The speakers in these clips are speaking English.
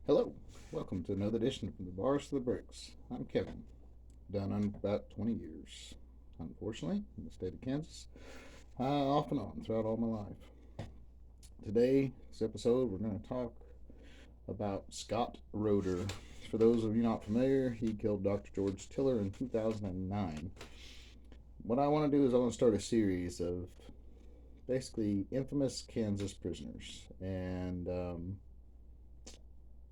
Hello, welcome to another edition from the Bars to the Bricks. I'm Kevin, done on about 20 years, unfortunately, in the state of Kansas, off and on throughout all my life. Today, this episode, we're going to talk about Scott Roeder. For those of you not familiar, he killed Dr. George Tiller in 2009. What I want to do is I want to start a series of basically infamous Kansas prisoners and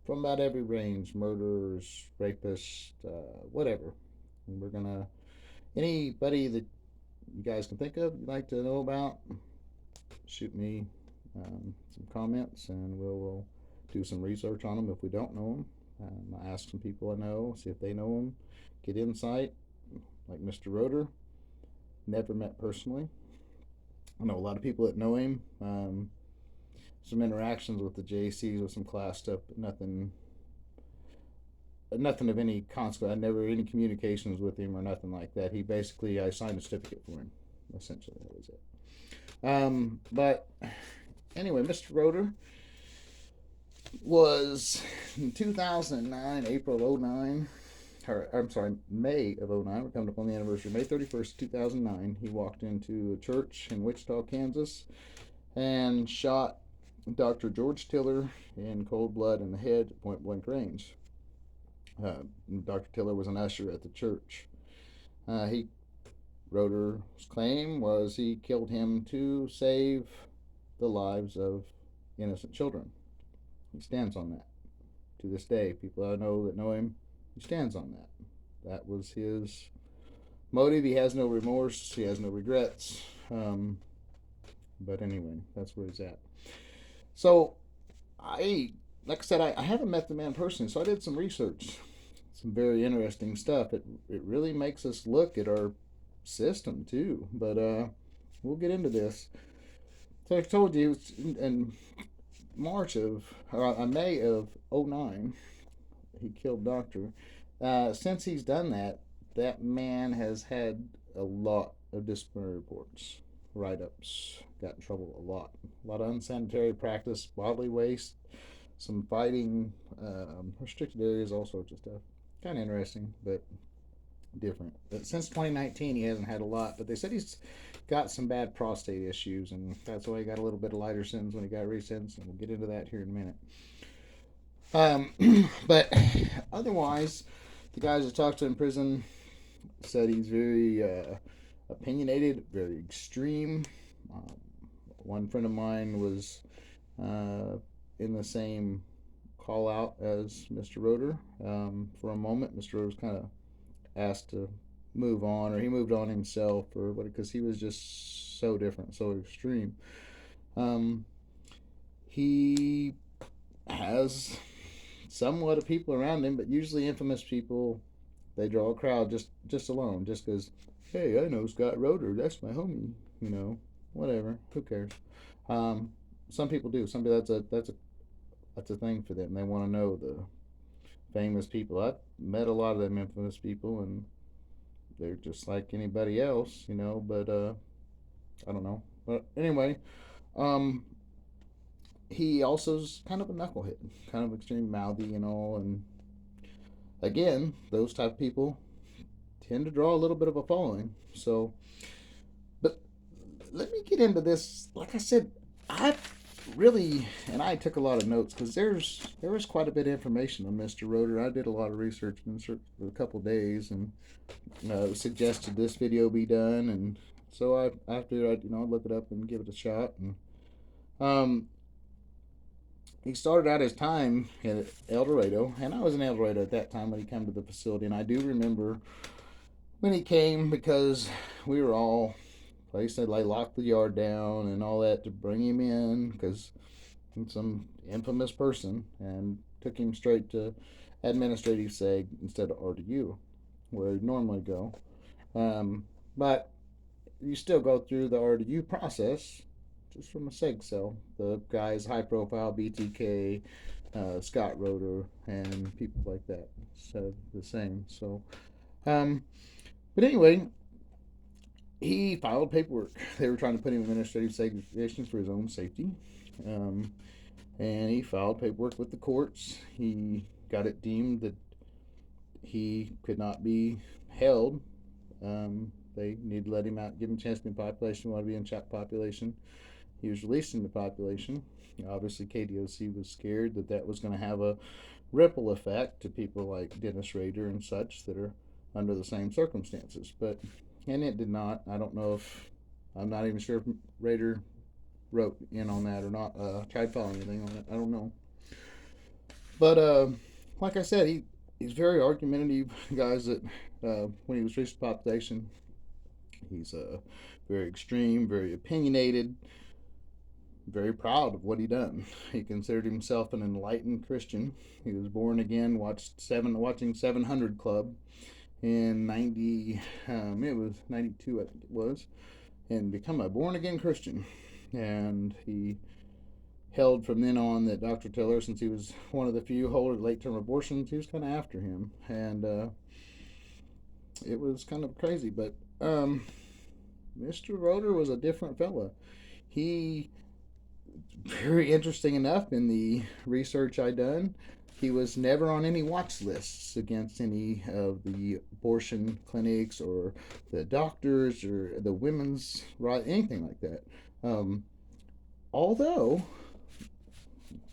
from about every range, murderers, rapists, whatever. And we're gonna anybody that you guys can think of you'd like to know about, shoot me some comments, and we'll do some research on them if we don't know them. I ask some people I know, see if they know them, get insight. Like Mr. Roeder, never met personally. I know a lot of people that know him. Some interactions with the JCs with some class stuff, but nothing of any consequence. I never any communications with him or nothing like that. He basically I signed a certificate for him. Essentially, that was it. But anyway, Mr. Roeder was in 2009, April of '09. Or, I'm sorry, May of '09. We're coming up on the anniversary. May 31st, 2009. He walked into a church in Wichita, Kansas, and shot Dr. George Tiller in cold blood in the head at point blank range. Uh, Dr. Tiller was an usher at the church. He Roeder's claim was he killed him to save the lives of innocent children. He stands on that to this day. People I know that know him, he stands on that. That was his motive. He has no remorse. He has no regrets. But anyway, that's where he's at. So like I said, I haven't met the man personally, so I did some research, some very interesting stuff. It really makes us look at our system too. But we'll get into this. So I told you in March of or May of '09, he killed Doctor. Since he's done that, that man has had a lot of disciplinary reports, write-ups, got in trouble a lot of unsanitary practice, bodily waste, some fighting, restricted areas, all sorts of stuff. Kind of interesting, but different. But since 2019, he hasn't had a lot. But they said he's got some bad prostate issues, and that's why he got a little bit of lighter sentence when he got resentenced. And we'll get into that here in a minute. But otherwise, the guys that talked to in prison said he's very opinionated, very extreme. Um, One friend of mine was in the same call out as Mr. Roeder. For a moment, Mr. Roeder was kind of asked to move on, or he moved on himself, or what, because he was just so different, so extreme. Um, he has somewhat of people around him, but usually infamous people. They draw a crowd just alone, just because. Hey, I know Scott Roeder. That's my homie. Whatever. Who cares? Um, some people do. Some people that's a thing for them. They want to know the famous people. I've met a lot of them infamous people, and they're just like anybody else. But I don't know. But anyway, um, he also's kind of a knucklehead, kind of extreme mouthy and all. And again, those type of people tend to draw a little bit of a following. So, but let me get into this. Like I said, I really and I took a lot of notes because there was quite a bit of information on Mr. Roeder. I did a lot of research for a couple of days, and suggested this video be done, and so I figured I'd look it up and give it a shot. And um, he started out his time at El Dorado, and I was in El Dorado at that time when he came to the facility, and I do remember when he came because we were all place they like locked the yard down and all that to bring him in because he's some infamous person, and took him straight to administrative seg instead of RDU where he'd normally go. But you still go through the RDU process just from a seg cell. The guys high profile BTK, Scott Roeder, and people like that said the same. So, um, but anyway, he filed paperwork. They were trying to put him in administrative segregation for his own safety. Um, and he filed paperwork with the courts. He got it deemed that he could not be held. They needed to let him out, give him a chance to be in population, want to be in chat population. He was released into population. Obviously, KDOC was scared that that was going to have a ripple effect to people like Dennis Rader and such that are under the same circumstances. And it did not. I don't know if, I'm not even sure if Rader wrote in on that or not. Tried following anything on it. I don't know. But like I said, he's very argumentative. Guys that when he was released to population, he's very extreme, very opinionated, very proud of what he done. He considered himself an enlightened Christian. He was born again. Watching 700 Club in 90. It was 92, I think it was, and become a born again Christian. And he held from then on that Dr. Tiller, since he was one of the few holders late term abortions, he was kind of after him, and it was kind of crazy. But Mr. Roeder was a different fella. He, very interesting enough, in the research I done, he was never on any watch lists against any of the abortion clinics or the doctors or the women's right, anything like that. Although,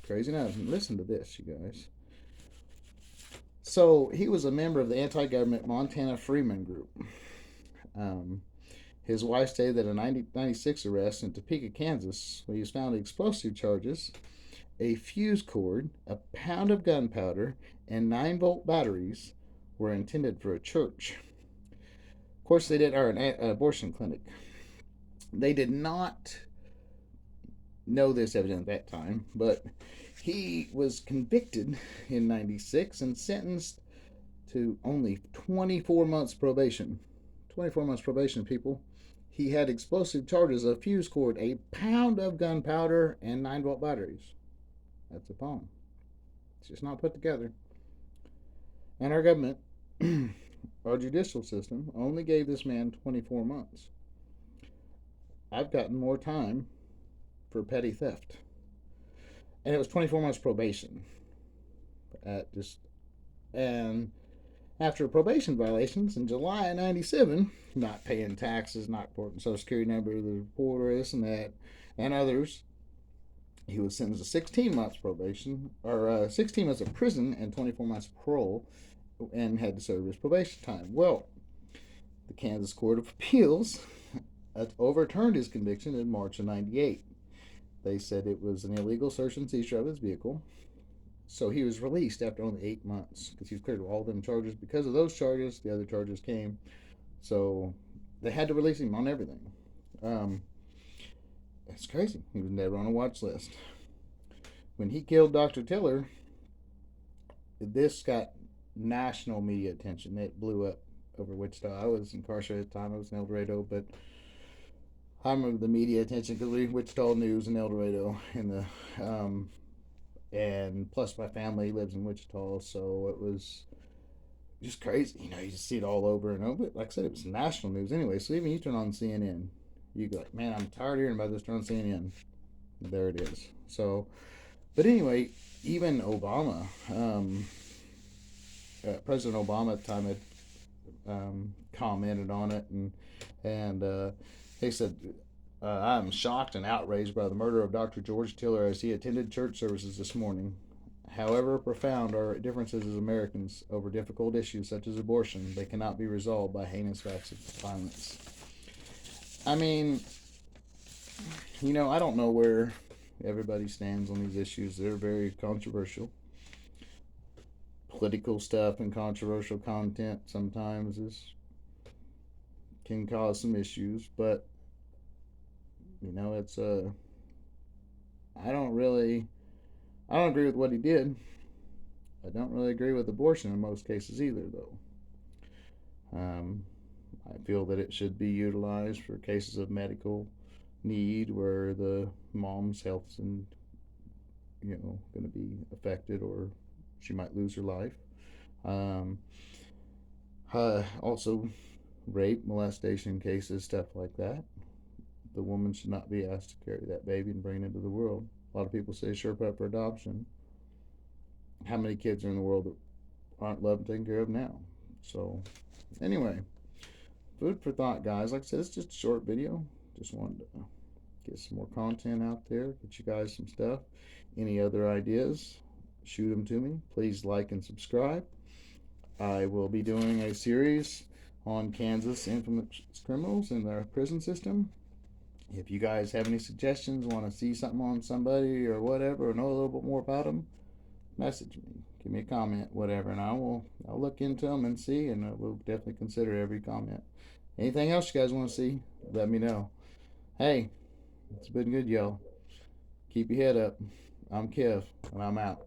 crazy enough, listen to this, you guys. So he was a member of the anti-government Montana Freeman Group. His wife stated that a 1996 arrest in Topeka, Kansas, where he was found with explosive charges, a fuse cord, a pound of gunpowder, and 9-volt batteries were intended for a church. Of course, they did, or an abortion clinic. They did not know this evidence at that time, but he was convicted in 96 and sentenced to only 24 months probation. 24 months probation, people. He had explosive charges, a fuse cord, a pound of gunpowder, and 9-volt batteries. That's a poem. It's just not put together. And our government, our judicial system, only gave this man 24 months. I've gotten more time for petty theft. And it was 24 months probation. And after probation violations in July of 97, not paying taxes, not reporting social security number to the reporter, this and that, and others, he was sentenced to 16 months probation, or 16 months of prison and 24 months parole, and had to serve his probation time. Well, the Kansas Court of Appeals overturned his conviction in March of 98. They said it was an illegal search and seizure of his vehicle. So he was released after only 8 months because he was cleared of all them charges. Because of those charges, the other charges came. So they had to release him on everything. It's crazy. He was never on a watch list. When he killed Dr. Tiller, this got national media attention. It blew up over Wichita. I was incarcerated at the time. I was in El Dorado, but I remember the media attention because we Wichita News in El Dorado, and plus my family lives in Wichita, so it was just crazy. You just see it all over and over. Like I said, it was national news anyway. So even you turn on CNN, you go like, man, I'm tired of hearing about this. Turn on CNN. There it is. So, but anyway, even Obama, President Obama at the time had commented on it, and he said, I'm shocked and outraged by the murder of Dr. George Tiller as he attended church services this morning. However profound our differences as Americans over difficult issues such as abortion, they cannot be resolved by heinous acts of violence. I mean, I don't know where everybody stands on these issues. They're very controversial. Political stuff and controversial content sometimes can cause some issues, but it's I don't agree with what he did. I don't really agree with abortion in most cases either, though. I feel that it should be utilized for cases of medical need where the mom's health is going to be affected, or she might lose her life. Also, rape, molestation cases, stuff like that. The woman should not be asked to carry that baby and bring it into the world. A lot of people say sure prep for adoption. How many kids are in the world that aren't loved and taken care of now? So, anyway, food for thought, guys. Like I said, it's just a short video. Just wanted to get some more content out there, get you guys some stuff. Any other ideas, shoot them to me. Please like and subscribe. I will be doing a series on Kansas infamous criminals in their prison system. If you guys have any suggestions, want to see something on somebody or whatever, or know a little bit more about them, message me, give me a comment, whatever, and I'll look into them and see, and we'll definitely consider every comment. Anything else you guys want to see, let me know. Hey, it's been good, y'all. Keep your head up. I'm Kev, and I'm out.